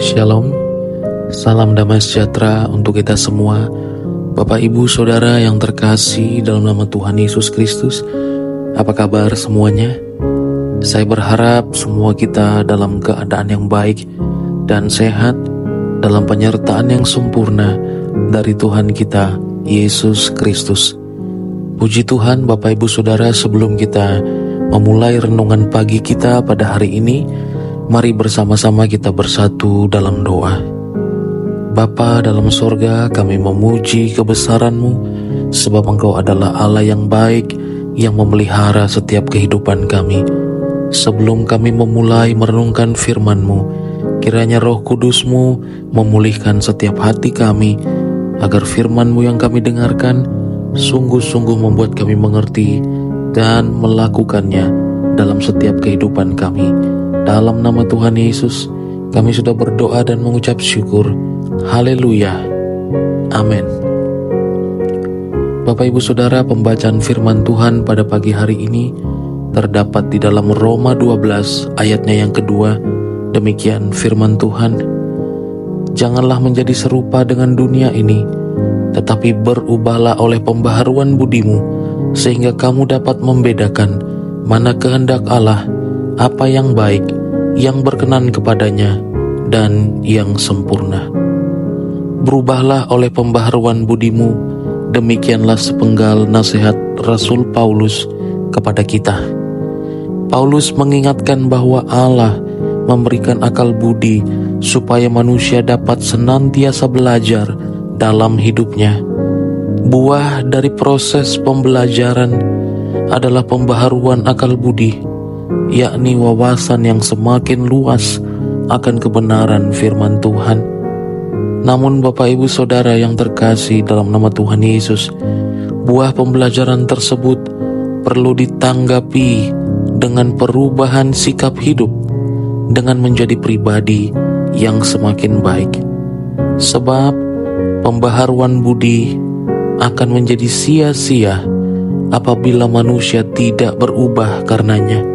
Shalom, salam damai sejahtera untuk kita semua. Bapak, Ibu, Saudara yang terkasih dalam nama Tuhan Yesus Kristus, apa kabar semuanya? Saya berharap semua kita dalam keadaan yang baik dan sehat, dalam penyertaan yang sempurna dari Tuhan kita, Yesus Kristus. Puji Tuhan, Bapak, Ibu, Saudara, sebelum kita memulai renungan pagi kita pada hari ini, mari bersama-sama kita bersatu dalam doa. Bapa dalam sorga, kami memuji kebesaran-Mu, sebab Engkau adalah Allah yang baik, yang memelihara setiap kehidupan kami. Sebelum kami memulai merenungkan firman-Mu, kiranya Roh Kudus-Mu memulihkan setiap hati kami, agar firman-Mu yang kami dengarkan sungguh-sungguh membuat kami mengerti dan melakukannya dalam setiap kehidupan kami. Dalam nama Tuhan Yesus, kami sudah berdoa dan mengucap syukur. Haleluya. Amin. Bapak, Ibu, Saudara, pembacaan firman Tuhan pada pagi hari ini terdapat di dalam Roma 12 ayatnya yang kedua. Demikian firman Tuhan. Janganlah menjadi serupa dengan dunia ini, tetapi berubahlah oleh pembaharuan budimu, sehingga kamu dapat membedakan mana kehendak Allah, apa yang baik, yang berkenan kepadanya, dan yang sempurna. Berubahlah oleh pembaharuan budimu, demikianlah sepenggal nasihat Rasul Paulus kepada kita. Paulus mengingatkan bahwa Allah memberikan akal budi supaya manusia dapat senantiasa belajar dalam hidupnya. Buah dari proses pembelajaran adalah pembaharuan akal budi, yakni wawasan yang semakin luas akan kebenaran firman Tuhan. Namun Bapak, Ibu, Saudara yang terkasih dalam nama Tuhan Yesus, buah pembelajaran tersebut perlu ditanggapi dengan perubahan sikap hidup, dengan menjadi pribadi yang semakin baik. Sebab pembaharuan budi akan menjadi sia-sia apabila manusia tidak berubah karenanya.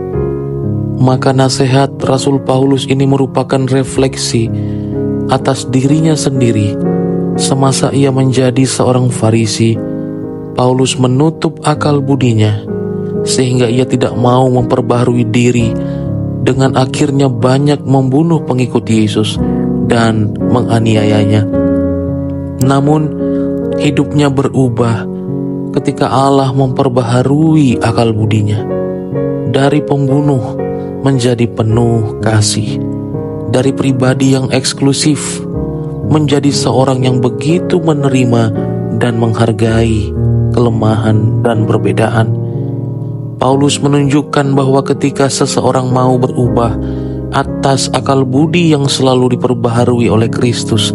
Maka nasihat Rasul Paulus ini merupakan refleksi atas dirinya sendiri. Semasa ia menjadi seorang Farisi, Paulus menutup akal budinya, sehingga ia tidak mau memperbaharui diri, dengan akhirnya banyak membunuh pengikut Yesus dan menganiayanya. Namun hidupnya berubah ketika Allah memperbaharui akal budinya. Dari pembunuh menjadi penuh kasih, dari pribadi yang eksklusif menjadi seorang yang begitu menerima dan menghargai kelemahan dan perbedaan. Paulus menunjukkan bahwa ketika seseorang mau berubah atas akal budi yang selalu diperbaharui oleh Kristus,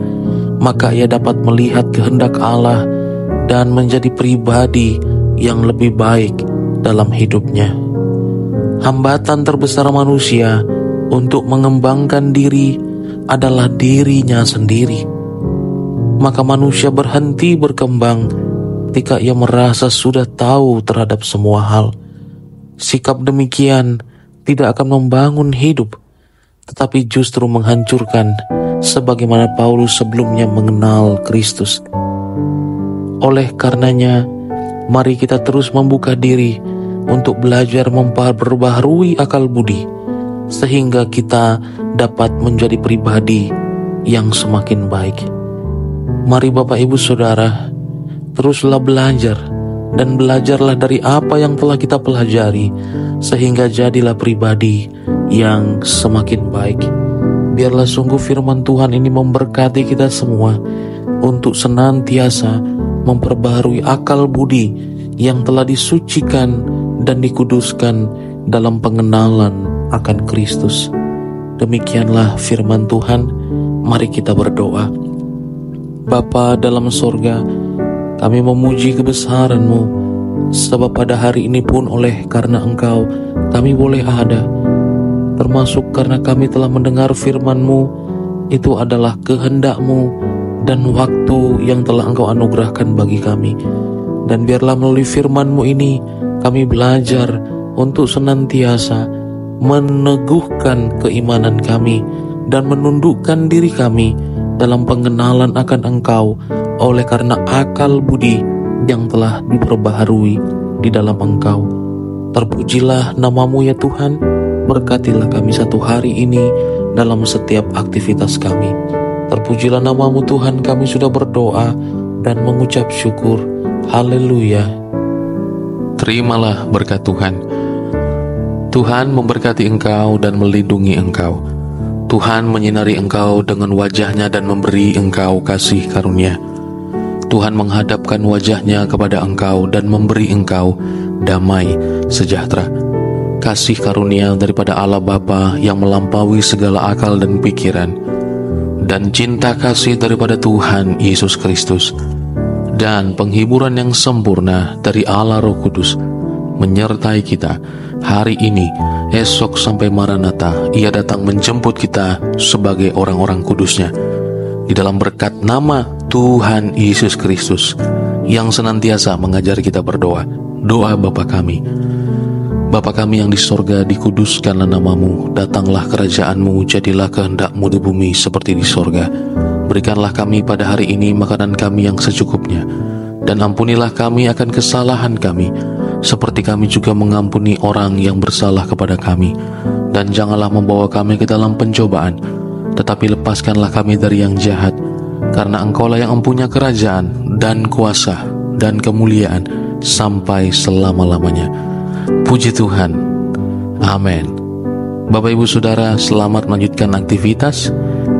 maka ia dapat melihat kehendak Allah dan menjadi pribadi yang lebih baik dalam hidupnya. Hambatan terbesar manusia untuk mengembangkan diri adalah dirinya sendiri. Maka manusia berhenti berkembang ketika ia merasa sudah tahu terhadap semua hal. Sikap demikian tidak akan membangun hidup, tetapi justru menghancurkan, sebagaimana Paulus sebelumnya mengenal Kristus. Oleh karenanya, mari kita terus membuka diri untuk belajar memperbaharui akal budi, sehingga kita dapat menjadi pribadi yang semakin baik. Mari Bapak, Ibu, Saudara, teruslah belajar, dan belajarlah dari apa yang telah kita pelajari, sehingga jadilah pribadi yang semakin baik. Biarlah sungguh firman Tuhan ini memberkati kita semua untuk senantiasa memperbaharui akal budi yang telah disucikan dan dikuduskan dalam pengenalan akan Kristus. Demikianlah firman Tuhan. Mari kita berdoa. Bapa dalam sorga, kami memuji kebesaran-Mu, sebab pada hari ini pun oleh karena Engkau kami boleh ada, termasuk karena kami telah mendengar firman-Mu. Itu adalah kehendak-Mu dan waktu yang telah Engkau anugerahkan bagi kami. Dan biarlah melalui firman-Mu ini kami belajar untuk senantiasa meneguhkan keimanan kami dan menundukkan diri kami dalam pengenalan akan Engkau oleh karena akal budi yang telah diperbaharui di dalam Engkau. Terpujilah nama-Mu ya Tuhan, berkatilah kami satu hari ini dalam setiap aktivitas kami. Terpujilah nama-Mu Tuhan, kami sudah berdoa dan mengucap syukur. Haleluya. Terimalah berkat Tuhan. Tuhan memberkati engkau dan melindungi engkau. Tuhan menyinari engkau dengan wajah-Nya dan memberi engkau kasih karunia. Tuhan menghadapkan wajah-Nya kepada engkau dan memberi engkau damai sejahtera. Kasih karunia daripada Allah Bapa yang melampaui segala akal dan pikiran, dan cinta kasih daripada Tuhan Yesus Kristus, dan penghiburan yang sempurna dari Allah Roh Kudus menyertai kita hari ini, esok sampai Maranatha. Ia datang menjemput kita sebagai orang-orang kudus-Nya di dalam berkat nama Tuhan Yesus Kristus yang senantiasa mengajar kita berdoa. Doa Bapa kami. Bapa kami yang di sorga, dikuduskanlah nama-Mu, datanglah kerajaan-Mu, jadilah kehendak-Mu di bumi seperti di sorga. Berikanlah kami pada hari ini makanan kami yang secukupnya, dan ampunilah kami akan kesalahan kami, seperti kami juga mengampuni orang yang bersalah kepada kami. Dan janganlah membawa kami ke dalam pencobaan, tetapi lepaskanlah kami dari yang jahat, karena Engkau-lah yang mempunyai kerajaan dan kuasa dan kemuliaan sampai selama-lamanya. Puji Tuhan. Amin. Bapak Ibu Saudara, selamat melanjutkan aktivitas.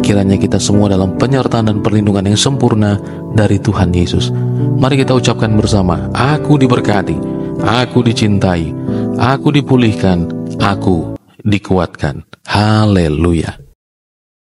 Kiranya kita semua dalam penyertaan dan perlindungan yang sempurna dari Tuhan Yesus. Mari kita ucapkan bersama, aku diberkati, aku dicintai, aku dipulihkan, aku dikuatkan. Haleluya.